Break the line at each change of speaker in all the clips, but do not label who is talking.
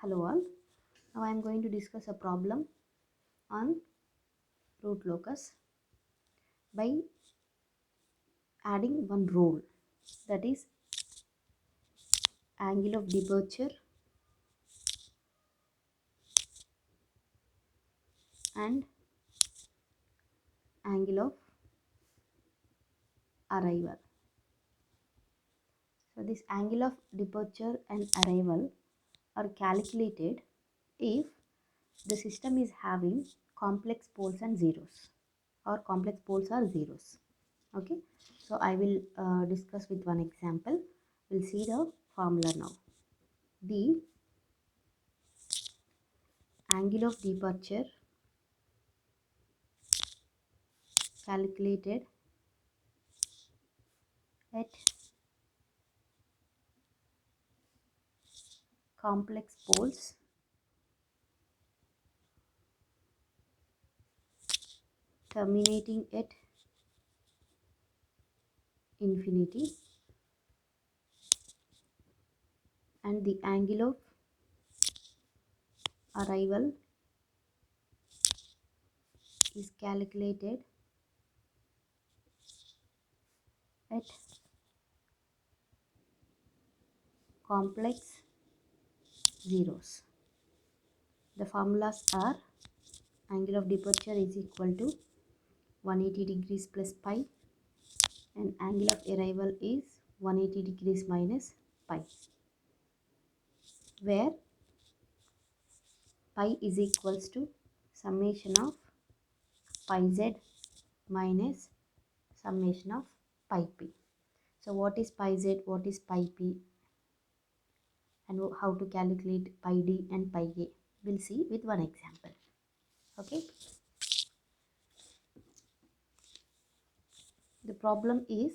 Hello all. Now I am going to discuss a problem on root locus by adding one rule, that is angle of departure and angle of arrival. So this angle of departure and arrival are calculated if the system is having complex poles and zeros, or complex poles are zeros. Okay, so I will discuss with one example. We'll see the formula now. The angle of departure calculated at complex poles terminating at infinity, and the angle of arrival is calculated at complex zeros. The formulas are angle of departure is equal to 180 degrees plus pi, and angle of arrival is 180 degrees minus pi, where pi is equals to summation of pi z minus summation of pi p. So what is pi z, what is pi p, and how to calculate pi d and pi a, we'll see with one example. Okay, the problem is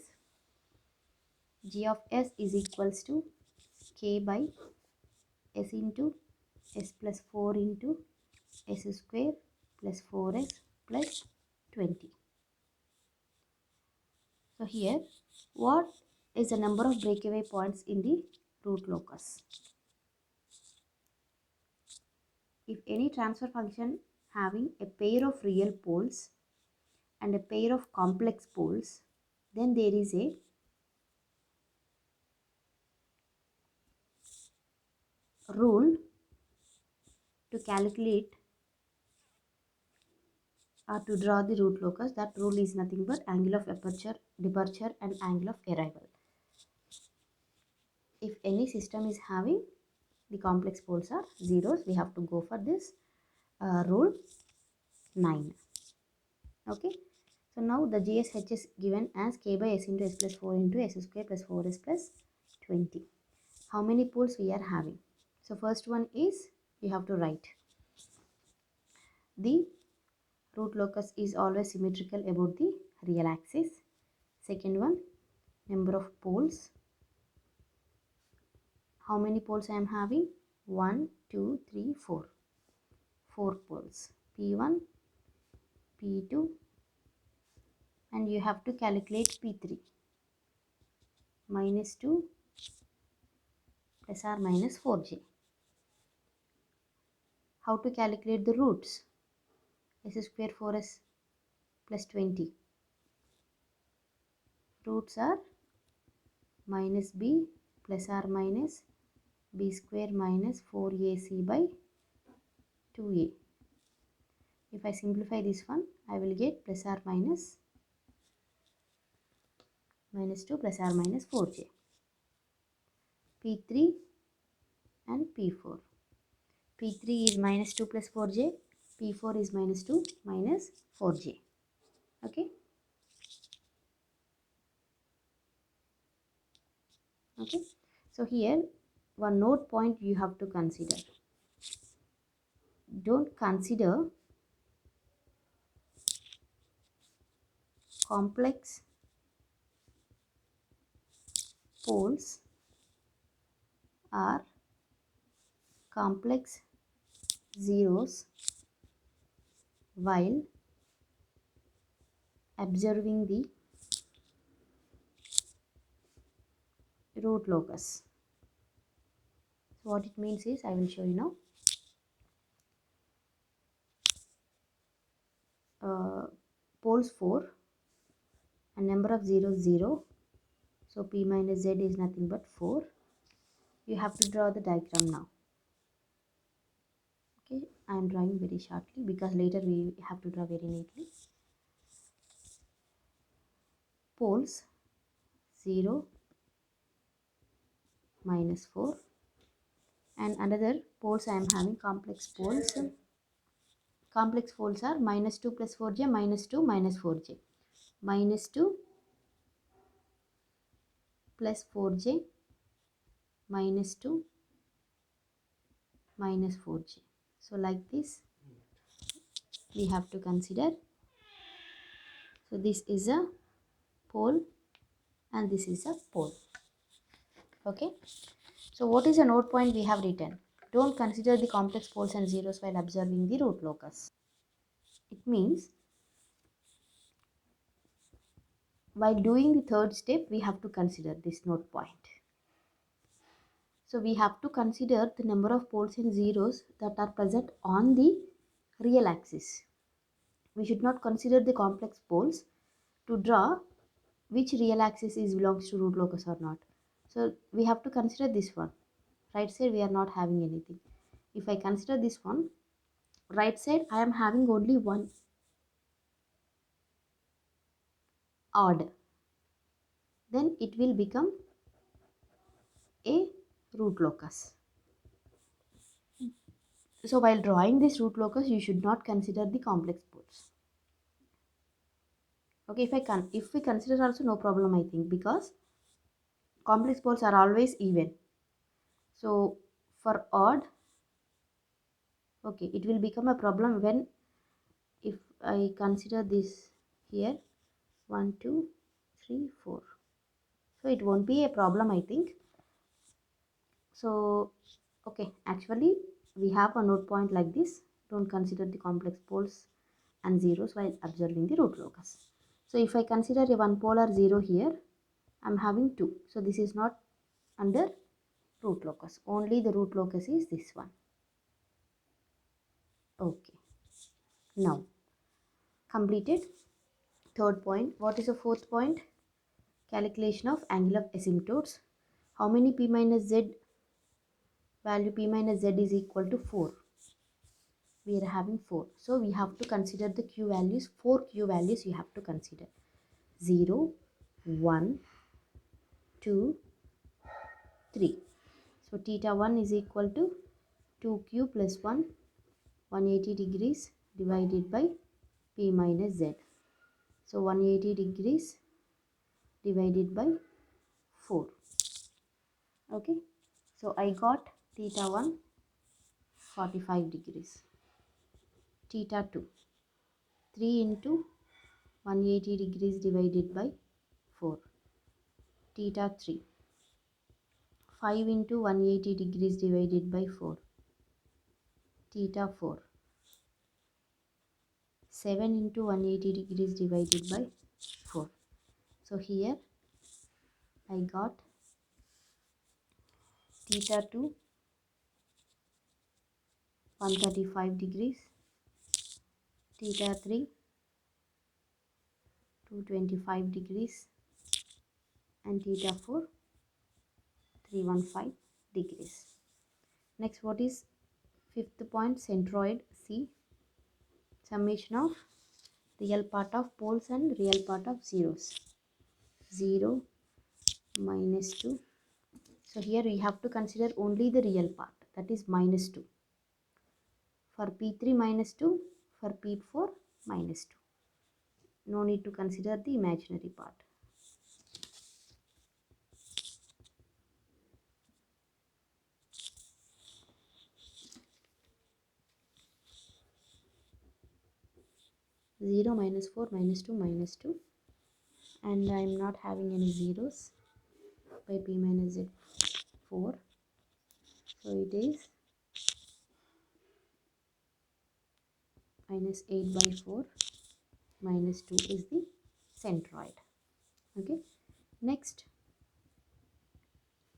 g of s is equals to k by s into s plus 4 into s square plus 4s plus 20. So here, what is the number of breakaway points in the root locus? If any transfer function having a pair of real poles and a pair of complex poles, then there is a rule to calculate or to draw the root locus. That rule is nothing but angle of aperture, departure and angle of arrival. If any system is having the complex poles are zeros, we have to go for this rule 9. Okay, so now the GSH is given as k by s into s plus 4 into s square plus 4s plus 20. How many poles we are having? So first one is, we have to write the root locus is always symmetrical about the real axis. Second one, number of poles. How many poles I am having? 1, 2, 3, 4. 4 poles. P1, P2, and you have to calculate P3. Minus 2 plus or minus 4j. How to calculate the roots? S square 4s plus 20. Roots are minus b plus or minus b square minus 4ac by 2a. If I simplify this one, I will get plus or minus 2 plus or minus 4j. P3 and P4. P3 is minus 2 plus 4j. P4 is minus 2 minus 4j. Okay. Okay. So here, one note point you have to consider. Don't consider complex poles are complex zeros while observing the root locus. What it means is, I will show you now. Poles 4 and number of zeros 0. So P minus Z is nothing but 4. You have to draw the diagram now. Okay, I am drawing very shortly because later we have to draw very neatly. Poles 0 minus 4, and another poles I am having complex poles. Complex poles are minus 2 plus 4j, minus 2 minus 4j, minus 2 plus 4j, minus 2 minus 4j. So like this we have to consider. So this is a pole and this is a pole. Okay, so what is a node point we have written? Don't consider the complex poles and zeros while observing the root locus. It means while doing the third step we have to consider this node point. So we have to consider the number of poles and zeros that are present on the real axis. We should not consider the complex poles to draw which real axis is belongs to root locus or not. So we have to consider this one. Right side we are not having anything. If I consider this one, right side I am having only one odd. Then it will become a root locus. So while drawing this root locus, you should not consider the complex poles. Okay, if we consider also no problem, I think, because complex poles are always even. So for odd, okay, it will become a problem when if I consider this here 1 2 3 4. So it won't be a problem, I think. So okay, actually we have a node point like this. Don't consider the complex poles and zeros while observing the root locus. So if I consider a one polar 0 here, I'm having 2. So this is not under root locus. Only the root locus is this one. Okay. Now, completed. Third point. What is the fourth point? Calculation of angle of asymptotes. How many P minus Z value P minus Z is equal to 4? We are having 4. So we have to consider the Q values. 4 Q values you have to consider. 0, 1, 2, 3. So theta 1 is equal to 2Q plus 1, 180 degrees divided by P minus Z. So 180 degrees divided by 4. Okay. So I got theta 1 45 degrees. Theta 2 3 into 180 degrees divided by 4. Theta 3 5 into 180 degrees divided by 4. Theta 4 7 into 180 degrees divided by 4. So here I got theta 2 135 degrees, theta 3 225 degrees, and theta 4 315 degrees. Next, what is fifth point? Centroid. C. Summation of real part of poles and real part of zeros. 0 minus 2. So here we have to consider only the real part, that is minus 2. For P3 minus 2, for P4 minus 2. No need to consider the imaginary part. Zero minus 4 minus 2 minus 2, and I am not having any zeros by P minus Z 4. So it is minus 8 by 4 minus 2 is the centroid. Okay. Next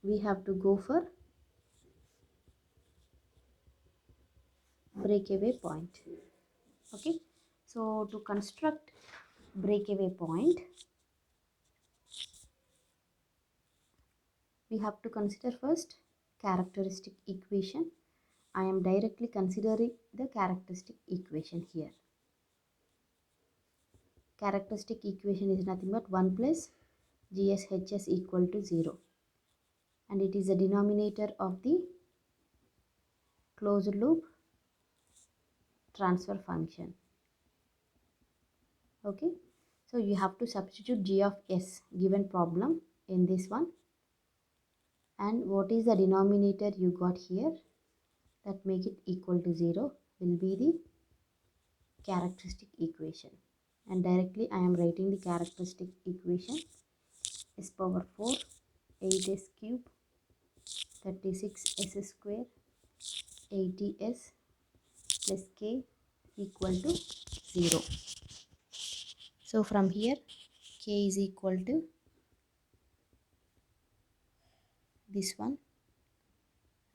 we have to go for breakaway point. Okay, so to construct breakaway point, we have to consider first characteristic equation. I am directly considering the characteristic equation here. Characteristic equation is nothing but 1 plus GSHS equal to 0, and it is the denominator of the closed loop transfer function. Okay, so you have to substitute G of S given problem in this one, and what is the denominator you got here that make it equal to 0 will be the characteristic equation, and directly I am writing the characteristic equation. S power 4 8s cube 36s square 80s plus k equal to 0. So from here k is equal to this one.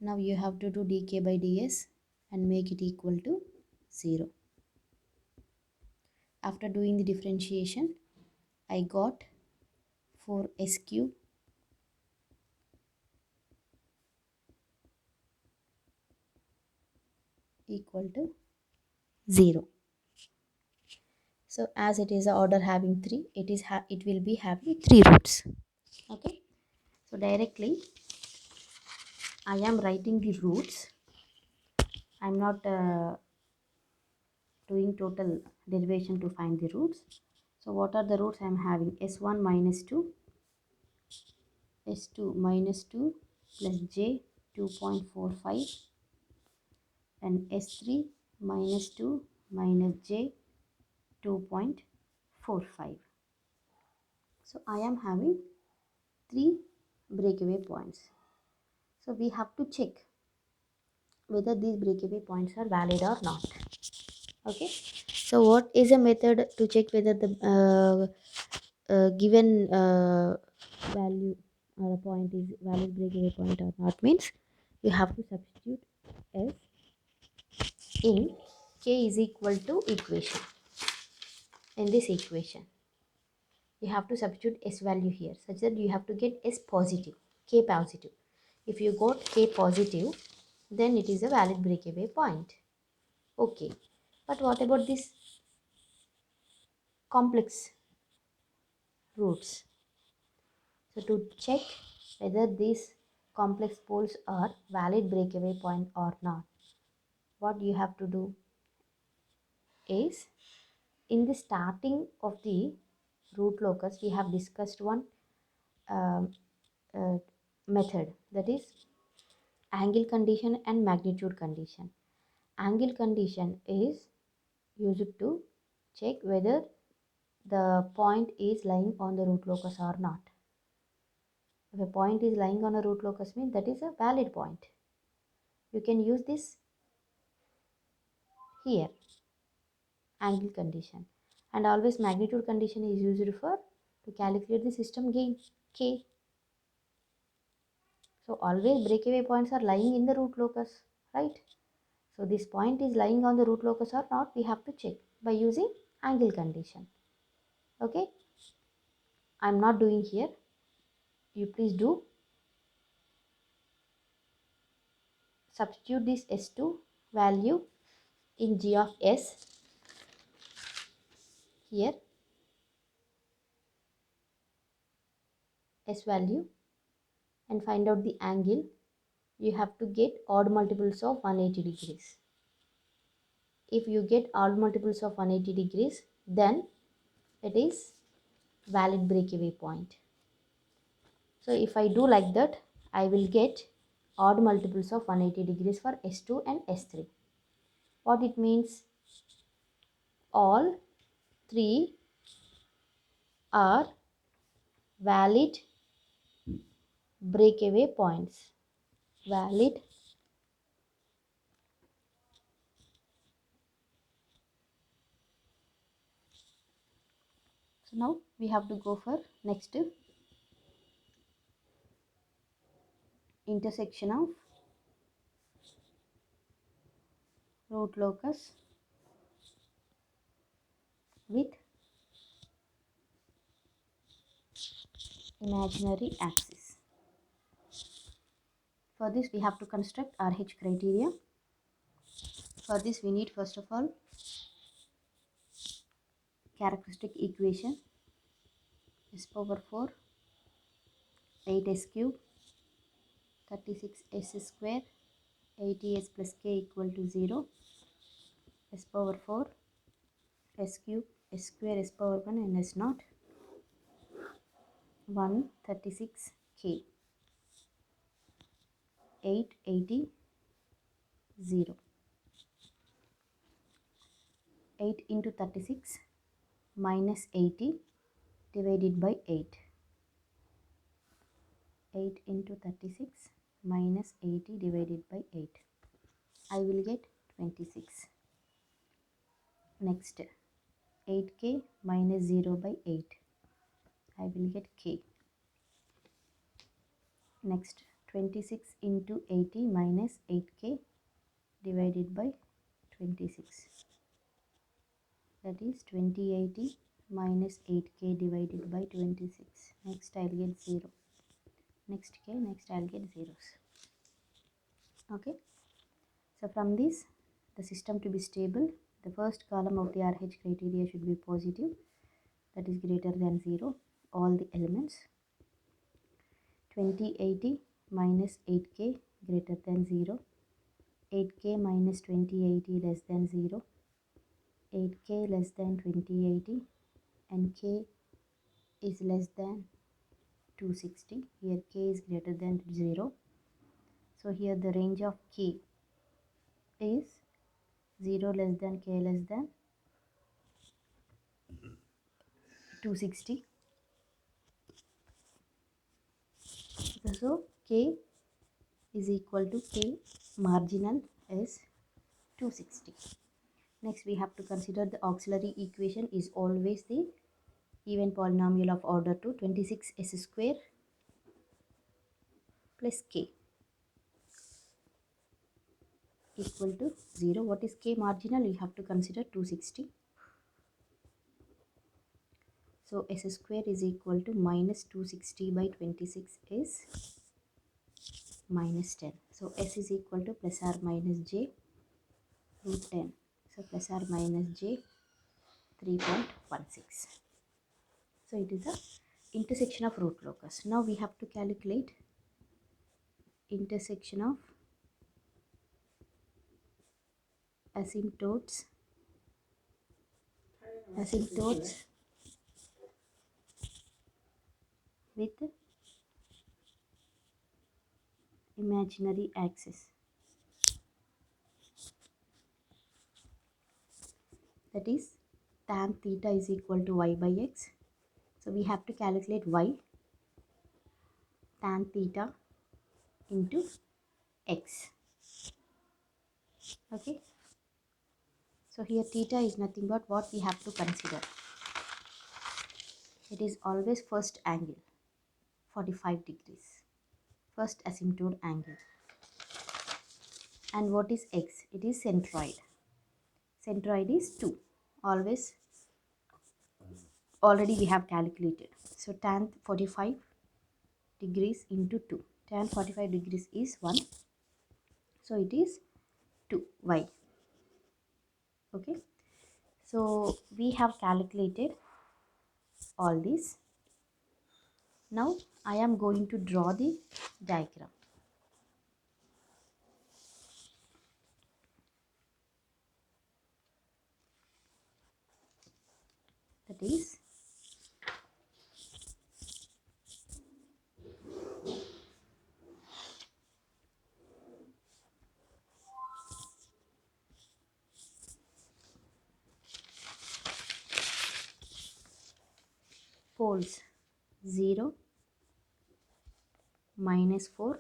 Now you have to do dk by ds and make it equal to 0. After doing the differentiation, I got 4s cube equal to 0. So as it is a order having 3, it will be having 3 roots. Okay, so directly I am writing the roots. I am not doing total derivation to find the roots. So what are the roots I am having? S1 minus 2, S2 minus 2 plus J 2.45, and S3 minus 2 minus J 2.45. So I am having 3 breakaway points. So we have to check whether these breakaway points are valid or not. Okay, so what is a method to check whether the given value or a point is valid breakaway point or not? Means you have to substitute S in k is equal to equation. In this equation you have to substitute S value here such that you have to get S positive, k positive. If you got k positive, then it is a valid breakaway point. Okay, but what about this complex roots? So to check whether these complex poles are valid breakaway point or not, what you have to do is, in the starting of the root locus we have discussed one um, method, that is angle condition and magnitude condition. Angle condition is used to check whether the point is lying on the root locus or not. If a point is lying on a root locus, means that is a valid point. You can use this here, angle condition, and always magnitude condition is used for to calculate the system gain k. So always breakaway points are lying in the root locus, right? So this point is lying on the root locus or not, we have to check by using angle condition. Okay, I'm not doing here, you please do. Substitute this S2 value in G of S here, S value, and find out the angle. You have to get odd multiples of 180 degrees. If you get odd multiples of 180 degrees, then it is valid breakaway point. So if I do like that, I will get odd multiples of 180 degrees for S2 and S3. What it means? All three are valid breakaway points. Valid So now we have to go for next intersection of root locus with imaginary axis. For this we have to construct RH criteria. For this we need first of all characteristic equation s power 4 8s cube 36s square 80s plus k equal to 0 s power 4 s cube s square s power 1 and s naught 136 k 880 0 8 into 36 minus 80 divided by 8 8 into 36 minus 80 divided by 8 I will get 26. Next 8k minus 0 by 8 I will get k. Next 26 into 80 minus 8k divided by 26, that is 2080 minus 8k divided by 26. Next I'll get 0. Next k, next I'll get zeros. Okay, so from this the system to be stable, the first column of the RH criteria should be positive, that is greater than 0, all the elements. 2080 minus 8k greater than 0, 8k minus 2080 less than 0, 8k less than 2080, and k is less than 260. Here k is greater than 0. So here the range of k is 0 less than k less than 260. So k is equal to k marginal is 260. Next we have to consider the auxiliary equation is always the even polynomial of order 2, 26s square plus k equal to 0. What is k marginal? You have to consider 260. So s square is equal to minus 260 by 26 is minus 10. So s is equal to plus or minus j root 10. So plus or minus j 3.16. So it is the intersection of root locus. Now we have to calculate intersection of asymptotes with imaginary axis, that is tan theta is equal to y by x. So we have to calculate y tan theta into x. Okay, so here theta is nothing but what we have to consider. It is always first angle 45 degrees, first asymptote angle. And what is x? It is centroid. Centroid is 2. Always already we have calculated. So tan 45 degrees into 2. Tan 45 degrees is 1. So it is 2y. Okay. So we have calculated all this. Now I am going to draw the diagram. That is poles 0, minus 4,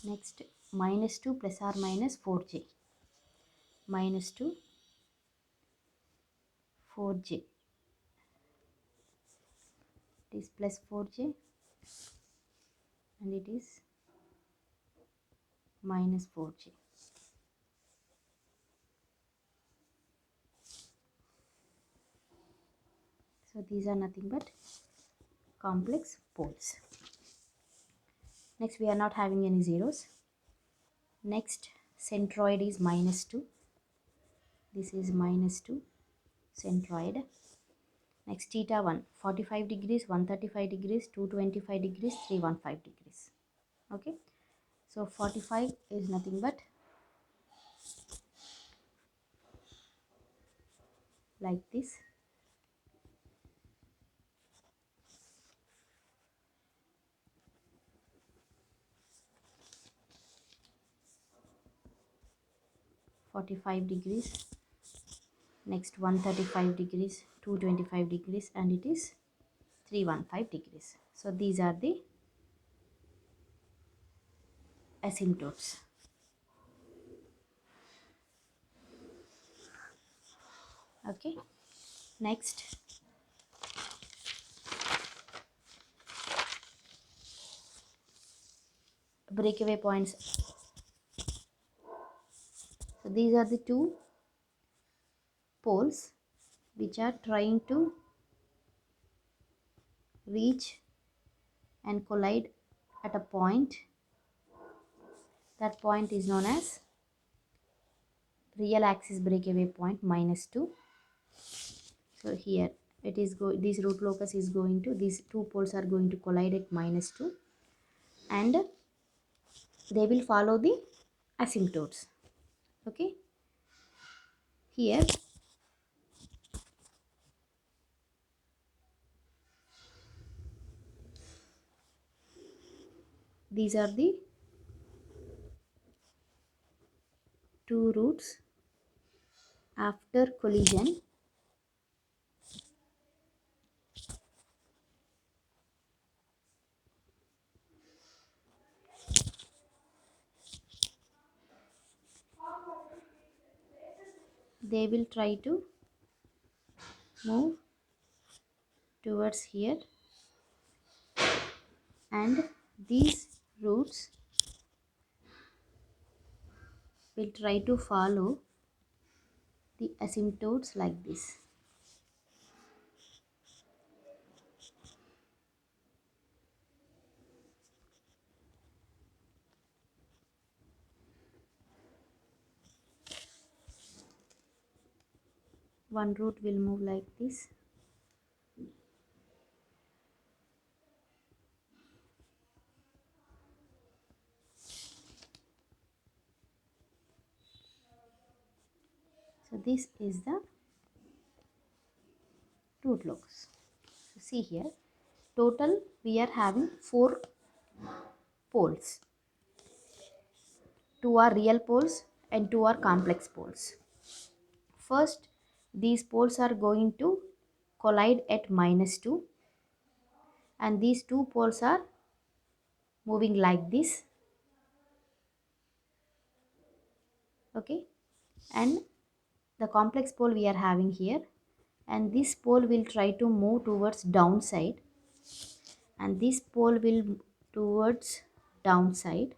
next minus 2 plus or minus 4j, minus 2 4j, it is plus 4j and it is minus 4j. So these are nothing but complex poles. Next, we are not having any zeros. Next, centroid is minus 2. This is minus 2 centroid. Next, theta 1, 45 degrees, 135 degrees, 225 degrees, 315 degrees. Okay. So 45 is nothing but like this. (45 degrees). Next 135 degrees, 225 degrees, and it is 315 degrees. So these are the asymptotes. Okay. Next, breakaway points. So these are the two poles which are trying to reach and collide at a point. That point is known as real axis breakaway point (-2). So here it is this root locus is going to, these two poles are going to collide at (-2), and they will follow the asymptotes. Okay. Here these are the two roots after collision. They will try to move towards here, and these roots will try to follow the asymptotes like this. One root will move like this. So this is the root locus. So see here, total we are having 4 poles. 2 are real poles and 2 are complex poles. First, these poles are going to collide at (-2), and these two poles are moving like this. Okay, and the complex pole we are having here, and this pole will try to move towards downside, and this pole will towards downside,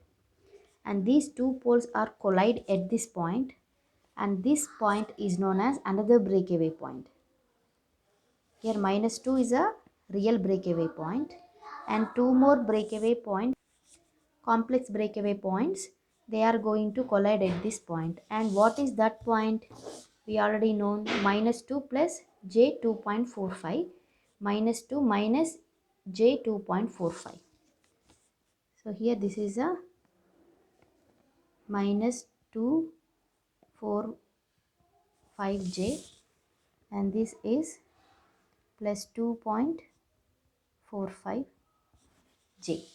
and these two poles are collide at this point, and this point is known as another breakaway point. Here (-2) is a real breakaway point, and 2 more breakaway points, complex breakaway points, they are going to collide at this point. And what is that point? We already know (-2) plus j 2.45, (-2) minus j 2.45. So here this is a (-2.45j), and this is plus 2.45j.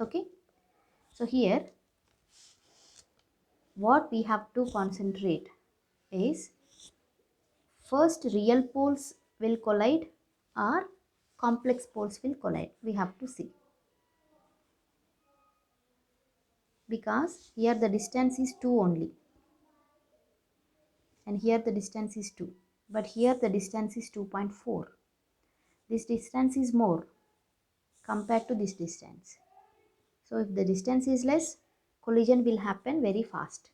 Okay. So here what we have to concentrate is, first real poles will collide or complex poles will collide. We have to see, because here the distance is 2 only, and here the distance is 2, but here the distance is 2.4. This distance is more compared to this distance. So if the distance is less, collision will happen very fast.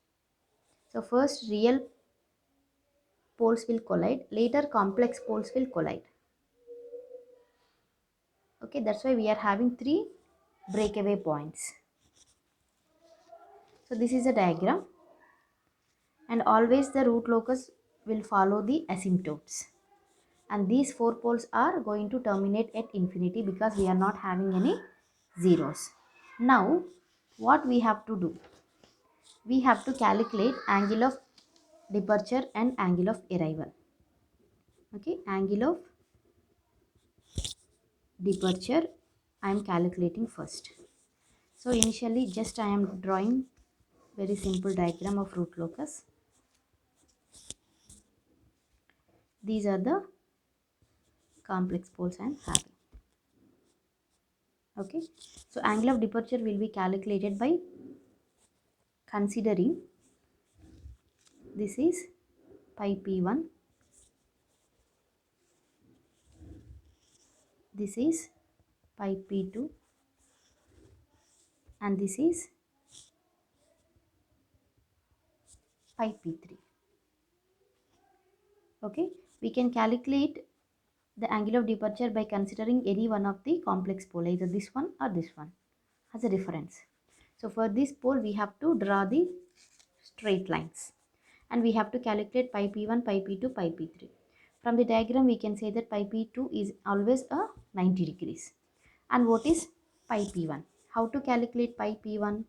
So first real poles will collide, later complex poles will collide. Okay, that's why we are having 3 breakaway points. So this is a diagram, and always the root locus will follow the asymptotes. And these 4 poles are going to terminate at infinity because we are not having any zeros. Now what we have to do? We have to calculate angle of departure and angle of arrival. Okay, angle of departure I am calculating first. So initially just I am drawing very simple diagram of root locus. These are the complex poles I am having. Okay, so angle of departure will be calculated by considering this is pi p1, this is pi p2, and this is pi p3. Okay, we can calculate the angle of departure by considering any one of the complex pole, either this one or this one as a reference. So for this pole we have to draw the straight lines, and we have to calculate pi p1, pi p2, pi p3. From the diagram we can say that pi p2 is always a 90 degrees. And what is pi p1? How to calculate pi p1?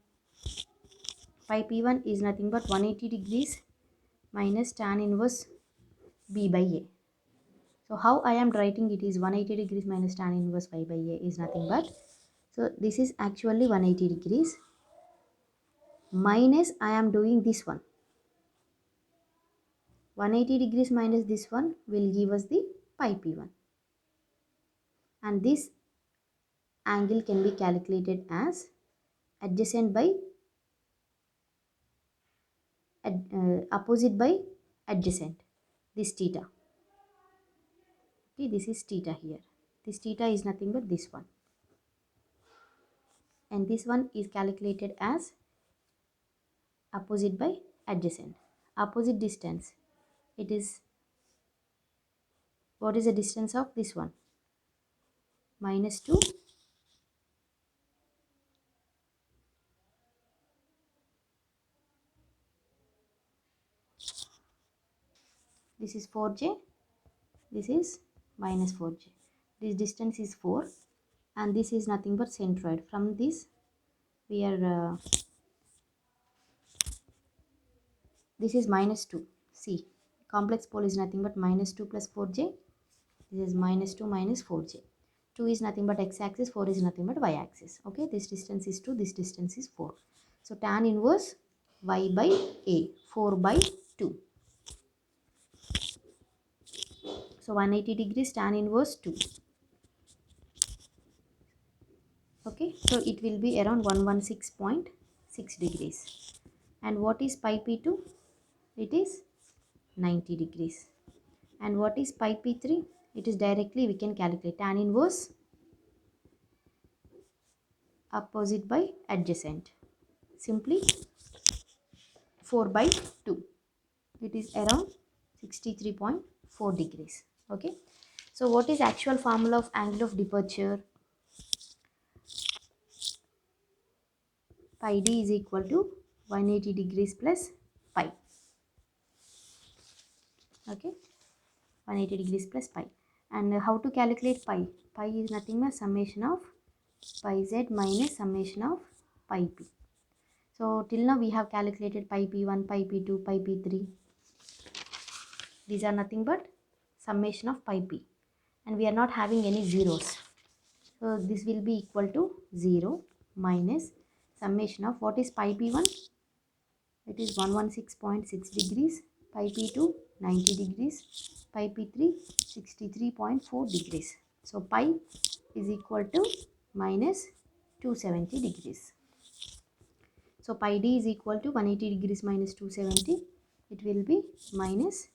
Pi p1 is nothing but 180 degrees minus tan inverse b by a. So how I am writing it is 180 degrees minus tan inverse y by a is nothing but, so this is actually 180 degrees minus I am doing this one. 180 degrees minus this one will give us the pi p1. And this angle can be calculated as adjacent by opposite by adjacent, this theta. Okay, this is theta here. This theta is nothing but this one. And this one is calculated as opposite by adjacent. Opposite distance, it is, what is the distance of this one? -2. This is 4j. This is -4j. This distance is 4, and this is nothing but centroid. From this we are this is -2. See, complex pole is nothing but -2 plus 4j. This is -2 minus 4j. 2 is nothing but x-axis, 4 is nothing but y-axis. Okay, this distance is 2, this distance is 4. So tan inverse y by a, 4 by 2. So 180 degrees tan inverse 2. Okay, so it will be around 116.6 degrees. And what is pi p2? It is 90 degrees. And what is pi p3? It is directly we can calculate tan inverse opposite by adjacent. Simply 4 by 2. It is around 63.4 degrees. Okay, so what is actual formula of angle of departure? Pi d is equal to 180 degrees plus pi. Okay, 180 degrees plus pi. And how to calculate pi? Pi is nothing but summation of pi z minus summation of pi p. So till now we have calculated pi p1, pi p2, pi p3. These are nothing but summation of pi p, and we are not having any zeros. So this will be equal to 0 minus summation of, what is pi p1? It is 116.6 degrees, pi p2 90 degrees, pi p3 63.4 degrees. So pi is equal to minus 270 degrees. So pi d is equal to 180 degrees minus 270. It will be minus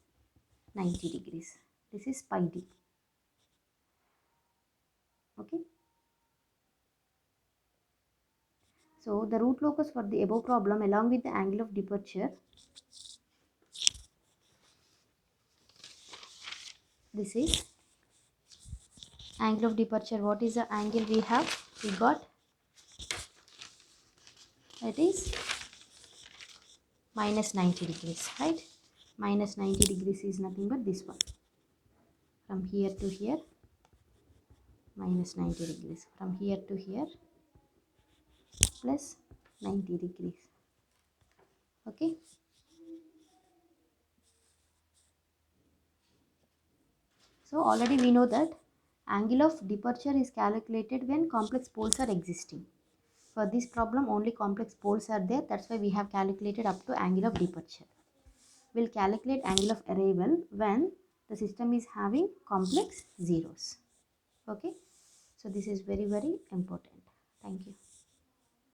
90 degrees. This is pi d. Okay. So the root locus for the above problem along with the angle of departure, this is angle of departure. What is the angle we have? We got, that is minus 90 degrees, right? Minus 90 degrees is nothing but this one. From here to here, minus 90 degrees. From here to here, plus 90 degrees. Okay. So already we know that angle of departure is calculated when complex poles are existing. For this problem only complex poles are there, that's why we have calculated up to angle of departure. We'll calculate angle of arrival when the system is having complex zeros. Okay. So this is very important. Thank you.